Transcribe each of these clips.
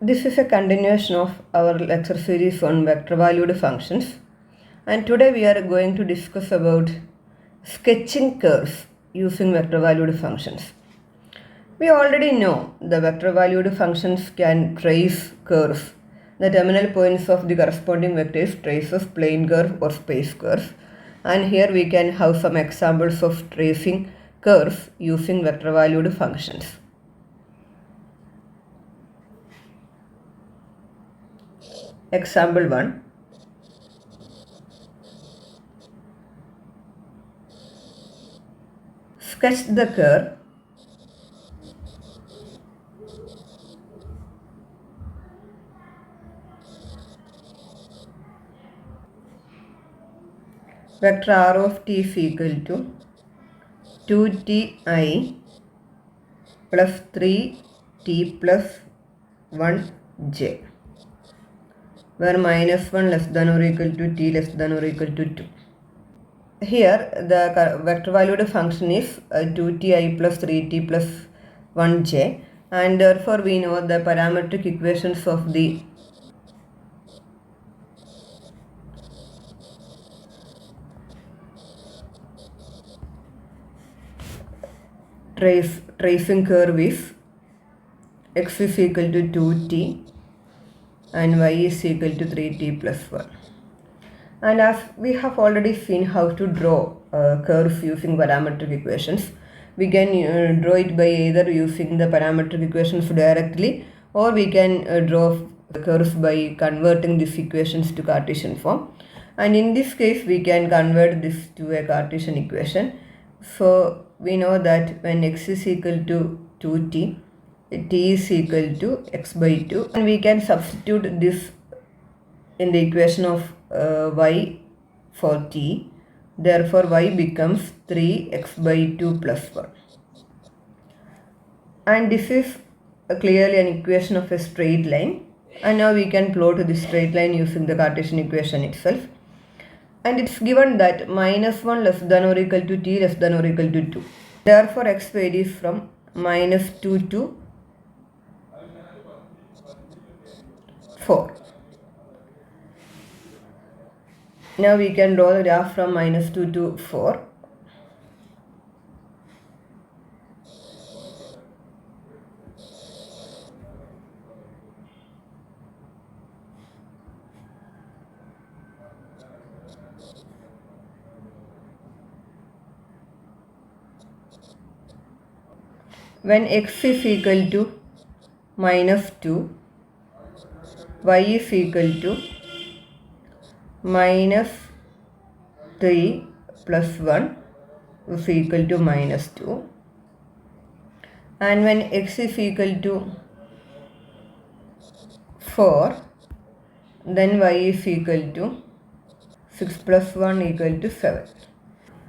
This is a continuation of our lecture series on vector valued functions, and today we are going to discuss about sketching curves using vector valued functions. We already know the vector valued functions can trace curves. The terminal points of the corresponding vectors traces plane curve or space curves, and here we can have some examples of tracing curves using vector valued functions. Example 1. Sketch the curve vector r of t is equal to 2ti plus 3t plus 1j, where minus 1 less than or equal to t less than or equal to 2. Here the vector valued function is 2ti plus 3t plus 1j, and therefore we know the parametric equations of the tracing curve is x is equal to 2t and y is equal to 3t plus 1. And as we have already seen how to draw curves using parametric equations, we can draw it by either using the parametric equations directly, or we can draw curves by converting these equations to Cartesian form. And in this case, we can convert this to a Cartesian equation. So we know that when x is equal to 2t, t is equal to x by 2, and we can substitute this in the equation of y for t. Therefore y becomes 3x by 2 plus 1, and this is clearly an equation of a straight line. And now we can plot the straight line using the Cartesian equation itself, and it's given that minus 1 less than or equal to t less than or equal to 2. Therefore x varies from minus 2 to 4. Now we can draw the graph from minus 2 to 4. When x is equal to minus 2, y is equal to minus 3 plus 1 is equal to minus 2, and when x is equal to 4, then y is equal to 6 plus 1 equal to 7.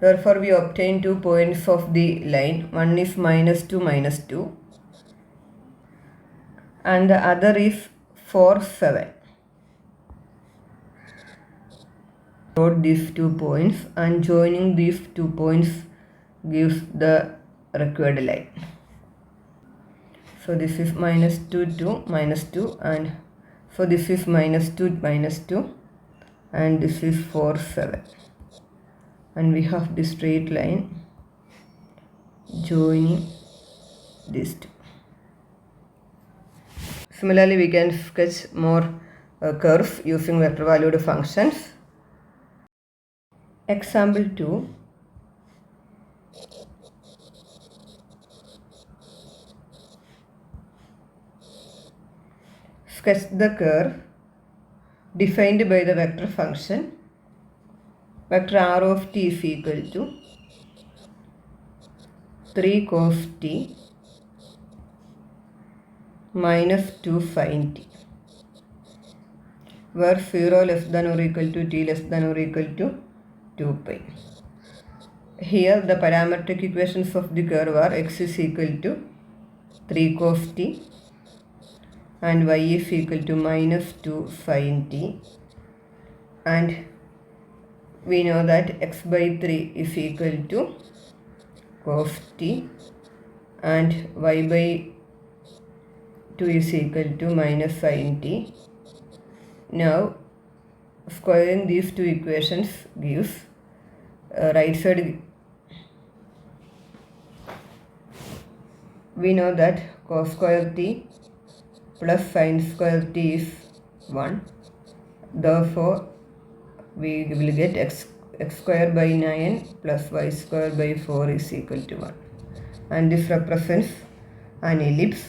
Therefore we obtain 2 points of the line. One is minus 2 minus 2, and the other is 4 7. Note these 2 points, and joining these 2 points gives the required line. So this is minus 2 2 minus 2, and so this is minus 2 minus 2, and this is 4 7, and we have the straight line joining these two. Similarly, we can sketch more curves using vector valued functions. Example 2. Sketch the curve defined by the vector function vector r of t is equal to 3 cos t minus 2 sin t, where 0 less than or equal to t less than or equal to 2 pi. Here the parametric equations of the curve are x is equal to 3 cos t and y is equal to minus 2 sin t, and we know that x by 3 is equal to cos t and y by 2 is equal to minus sin t. Now squaring these two equations gives right side, we know that cos square t plus sin square t is 1. Therefore we will get x square by 9 plus y square by 4 is equal to 1, and this represents an ellipse.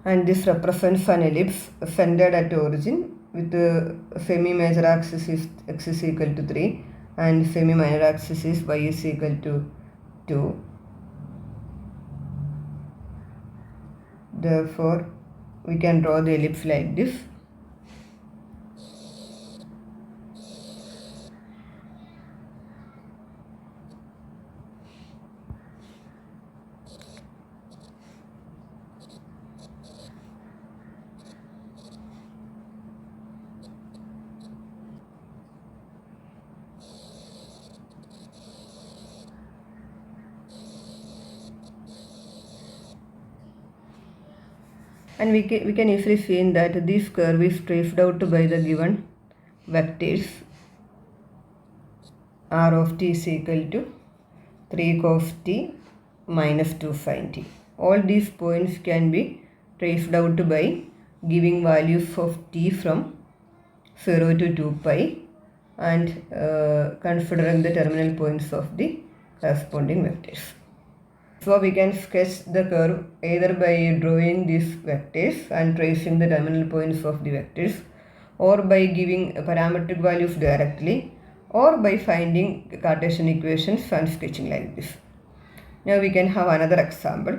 And this represents an ellipse centered at origin with the semi-major axis is x is equal to 3 and semi-minor axis is y is equal to 2. Therefore, we can draw the ellipse like this. And we can easily see that this curve is traced out by the given vectors. R of t is equal to 3 cos t minus 2 sin t. All these points can be traced out by giving values of t from 0 to 2 pi and considering the terminal points of the corresponding vectors. So we can sketch the curve either by drawing these vectors and tracing the terminal points of the vectors, or by giving parametric values directly, or by finding Cartesian equations and sketching like this. Now we can have another example.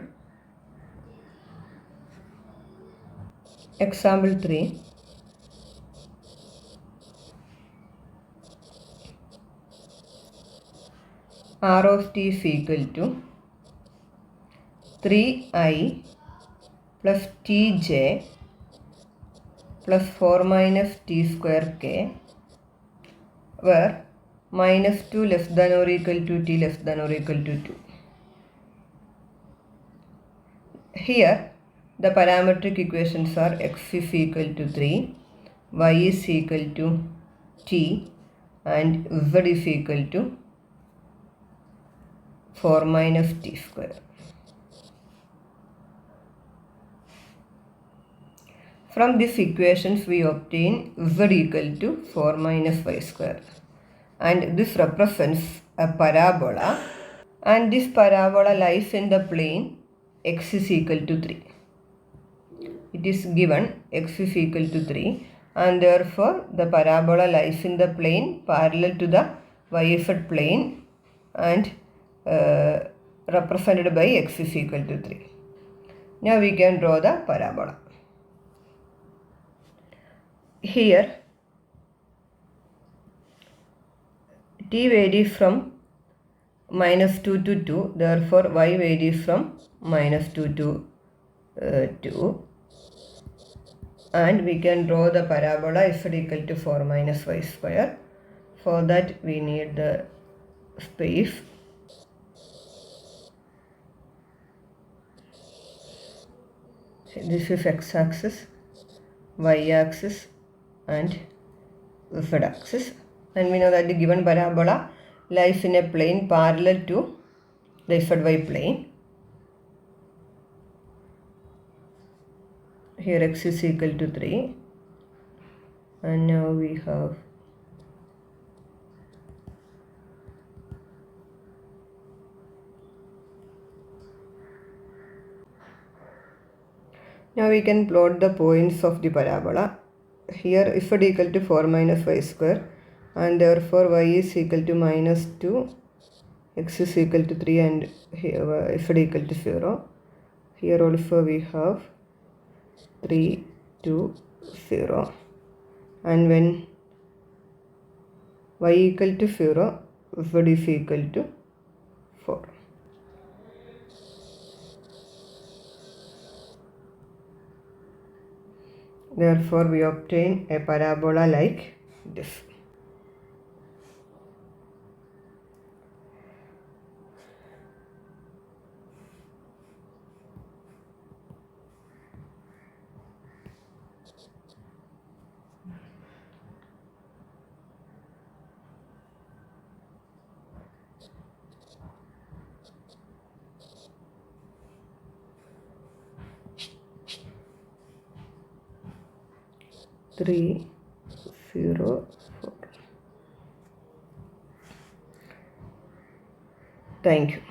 Example 3. R of t is equal to 3i plus tj plus 4 minus t square k, where minus 2 less than or equal to t less than or equal to 2. Here the parametric equations are x is equal to 3, y is equal to t, and z is equal to 4 minus t square. From these equations we obtain z equal to 4 minus y square, and this represents a parabola, and this parabola lies in the plane x is equal to 3. It is given x is equal to 3, and therefore the parabola lies in the plane parallel to the yz plane and represented by x is equal to 3. Now we can draw the parabola. Here t varies from minus 2 to 2, therefore y varies from minus 2 to 2, and we can draw the parabola z equal to 4 minus y square. For that we need the space. This is x-axis, y-axis and z-axis, and we know that the given parabola lies in a plane parallel to the zy plane. Here x is equal to 3, and now we have now we can plot the points of the parabola. Here z equal to 4 minus y square, and therefore y is equal to minus 2, x is equal to 3, and here z equal to 0. Here also we have 3, 2, 0, and when y equal to 0, z is equal to 4. Therefore, we obtain a parabola like this. Three, 0, 4. Thank you.